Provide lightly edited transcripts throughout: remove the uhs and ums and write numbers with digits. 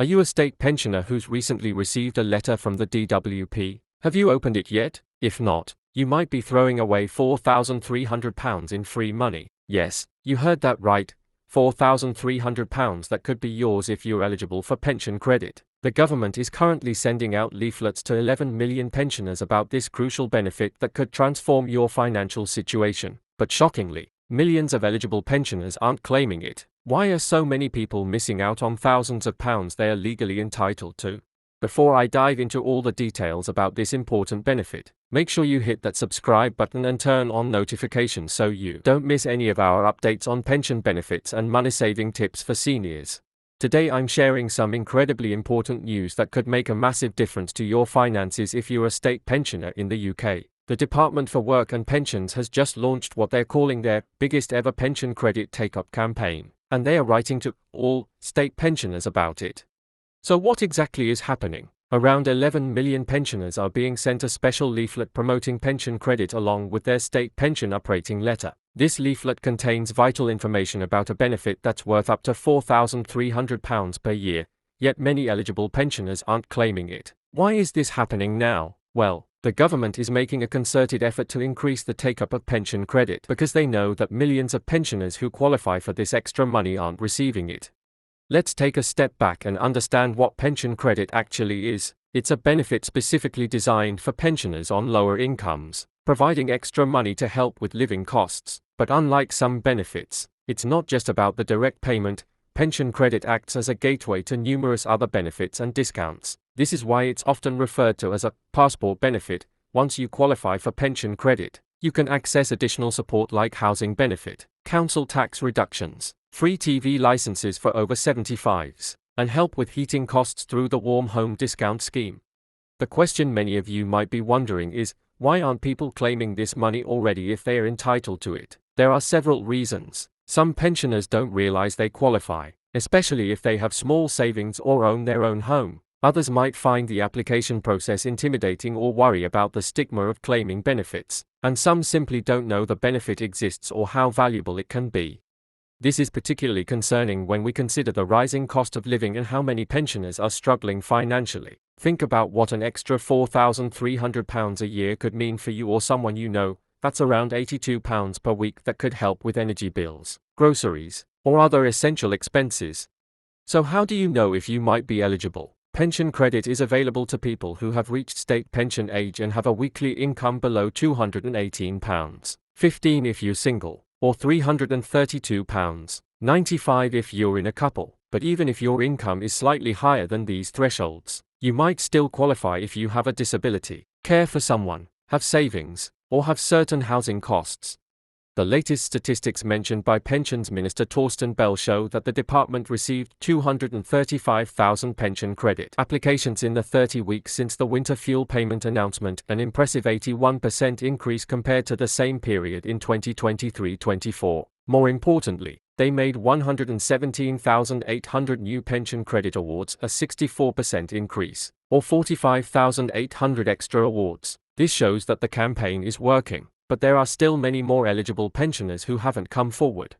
Are you a state pensioner who's recently received a letter from the DWP? Have you opened it yet? If not, you might be throwing away £4,300 in free money. Yes, you heard that right. £4,300 that could be yours if you're eligible for pension credit. The government is currently sending out leaflets to 11 million pensioners about this crucial benefit that could transform your financial situation. But shockingly, millions of eligible pensioners aren't claiming it. Why are so many people missing out on thousands of pounds they are legally entitled to? Before I dive into all the details about this important benefit, make sure you hit that subscribe button and turn on notifications so you don't miss any of our updates on pension benefits and money-saving tips for seniors. Today I'm sharing some incredibly important news that could make a massive difference to your finances if you're a state pensioner in the UK. The Department for Work and Pensions has just launched what they're calling their biggest ever pension credit take-up campaign, and they are writing to all state pensioners about it. So what exactly is happening? Around 11 million pensioners are being sent a special leaflet promoting pension credit along with their state pension operating letter. This leaflet contains vital information about a benefit that's worth up to £4,300 per year, yet many eligible pensioners aren't claiming it. Why is this happening now? Well, the government is making a concerted effort to increase the take-up of pension credit because they know that millions of pensioners who qualify for this extra money aren't receiving it. Let's take a step back and understand what pension credit actually is. It's a benefit specifically designed for pensioners on lower incomes, providing extra money to help with living costs. But unlike some benefits, it's not just about the direct payment. Pension credit acts as a gateway to numerous other benefits and discounts. This is why it's often referred to as a passport benefit. Once you qualify for pension credit, you can access additional support like housing benefit, council tax reductions, free TV licenses for over 75s, and help with heating costs through the Warm Home Discount Scheme. The question many of you might be wondering is, why aren't people claiming this money already if they are entitled to it? There are several reasons. Some pensioners don't realize they qualify, especially if they have small savings or own their own home. Others might find the application process intimidating or worry about the stigma of claiming benefits, and some simply don't know the benefit exists or how valuable it can be. This is particularly concerning when we consider the rising cost of living and how many pensioners are struggling financially. Think about what an extra £4,300 a year could mean for you or someone you know. That's around £82 per week that could help with energy bills, groceries, or other essential expenses. So how do you know if you might be eligible? Pension credit is available to people who have reached state pension age and have a weekly income below £218.15 if you're single, or £332.95 if you're in a couple. But even if your income is slightly higher than these thresholds, you might still qualify if you have a disability, care for someone, have savings, or have certain housing costs. The latest statistics mentioned by Pensions Minister Torsten Bell show that the department received 235,000 pension credit applications in the 30 weeks since the winter fuel payment announcement, an impressive 81% increase compared to the same period in 2023-24. More importantly, they made 117,800 new pension credit awards, a 64% increase, or 45,800 extra awards. This shows that the campaign is working. But there are still many more eligible pensioners who haven't come forward.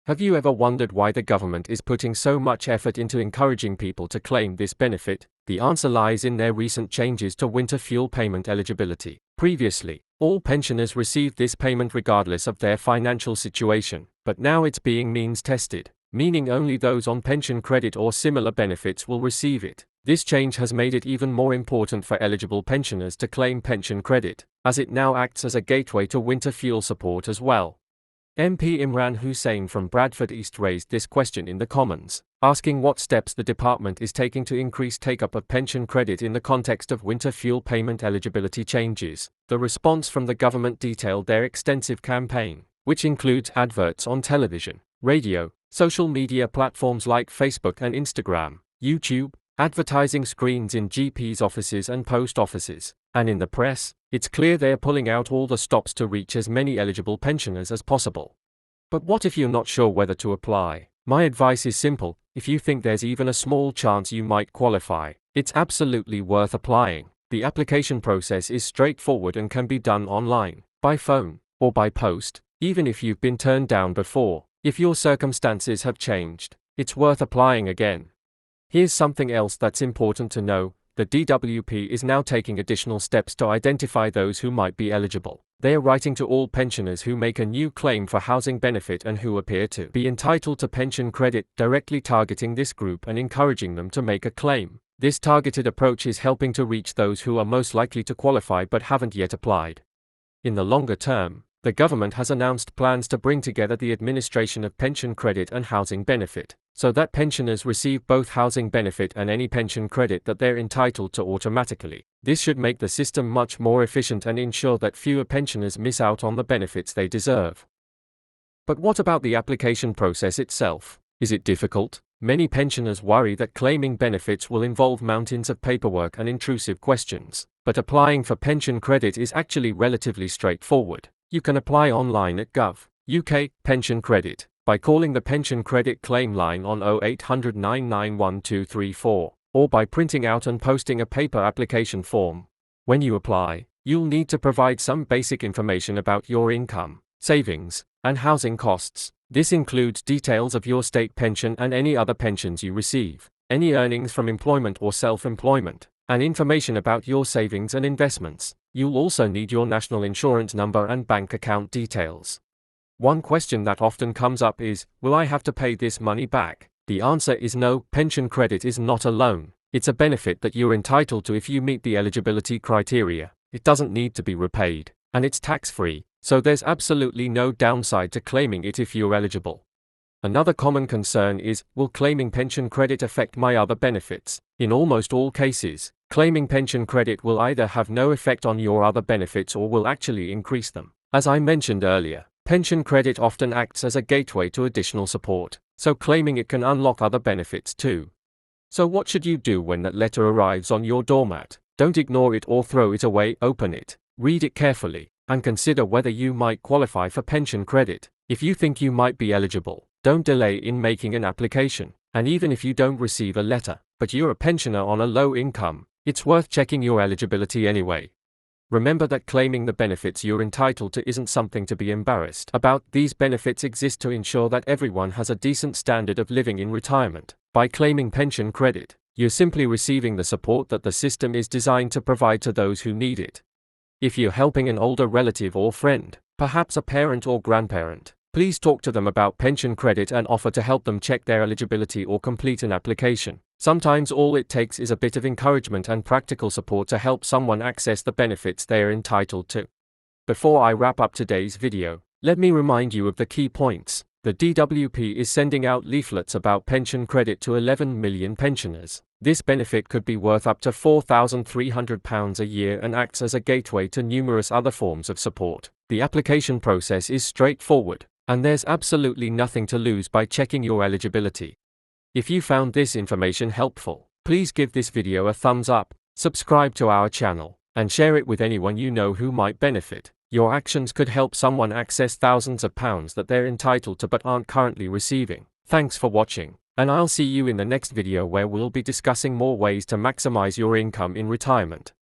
Have you ever wondered why the government is putting so much effort into encouraging people to claim this benefit? The answer lies in their recent changes to winter fuel payment eligibility. Previously, all pensioners received this payment regardless of their financial situation, but now it's being means tested, meaning only those on pension credit or similar benefits will receive it. This change has made it even more important for eligible pensioners to claim pension credit, as it now acts as a gateway to winter fuel support as well. MP Imran Hussain from Bradford East raised this question in the Commons, asking what steps the department is taking to increase take-up of pension credit in the context of winter fuel payment eligibility changes. The response from the government detailed their extensive campaign, which includes adverts on television, radio, social media platforms like Facebook and Instagram, YouTube, advertising screens in GPs' offices and post offices, and in the press. It's clear they're pulling out all the stops to reach as many eligible pensioners as possible. But what if you're not sure whether to apply? My advice is simple: if you think there's even a small chance you might qualify, it's absolutely worth applying. The application process is straightforward and can be done online, by phone, or by post. Even if you've been turned down before, if your circumstances have changed, it's worth applying again. Here's something else that's important to know. The DWP is now taking additional steps to identify those who might be eligible. They are writing to all pensioners who make a new claim for housing benefit and who appear to be entitled to pension credit, directly targeting this group and encouraging them to make a claim. This targeted approach is helping to reach those who are most likely to qualify but haven't yet applied. In the longer term, the government has announced plans to bring together the administration of pension credit and housing benefit, so that pensioners receive both housing benefit and any pension credit that they're entitled to automatically. This should make the system much more efficient and ensure that fewer pensioners miss out on the benefits they deserve. But what about the application process itself? Is it difficult? Many pensioners worry that claiming benefits will involve mountains of paperwork and intrusive questions, but applying for pension credit is actually relatively straightforward. You can apply online at Gov.uk Pension Credit by calling the Pension Credit Claim line on 0800 991 234, or by printing out and posting a paper application form. When you apply, you'll need to provide some basic information about your income, savings, and housing costs. This includes details of your state pension and any other pensions you receive, any earnings from employment or self-employment, and information about your savings and investments. You'll also need your national insurance number and bank account details. One question that often comes up is, will I have to pay this money back? The answer is no. Pension credit is not a loan. It's a benefit that you're entitled to if you meet the eligibility criteria. It doesn't need to be repaid, and it's tax-free, so there's absolutely no downside to claiming it if you're eligible. Another common concern is, will claiming pension credit affect my other benefits? In almost all cases, claiming pension credit will either have no effect on your other benefits or will actually increase them. As I mentioned earlier, pension credit often acts as a gateway to additional support, so claiming it can unlock other benefits too. So what should you do when that letter arrives on your doormat? Don't ignore it or throw it away. Open it, read it carefully, and consider whether you might qualify for pension credit. If you think you might be eligible, don't delay in making an application. And even if you don't receive a letter, but you're a pensioner on a low income, it's worth checking your eligibility anyway. Remember that claiming the benefits you're entitled to isn't something to be embarrassed about. These benefits exist to ensure that everyone has a decent standard of living in retirement. By claiming pension credit, you're simply receiving the support that the system is designed to provide to those who need it. If you're helping an older relative or friend, perhaps a parent or grandparent, please talk to them about pension credit and offer to help them check their eligibility or complete an application. Sometimes all it takes is a bit of encouragement and practical support to help someone access the benefits they are entitled to. Before I wrap up today's video, let me remind you of the key points. The DWP is sending out leaflets about pension credit to 11 million pensioners. This benefit could be worth up to £4,300 a year and acts as a gateway to numerous other forms of support. The application process is straightforward, and there's absolutely nothing to lose by checking your eligibility. If you found this information helpful, please give this video a thumbs up, subscribe to our channel, and share it with anyone you know who might benefit. Your actions could help someone access thousands of pounds that they're entitled to but aren't currently receiving. Thanks for watching, and I'll see you in the next video where we'll be discussing more ways to maximize your income in retirement.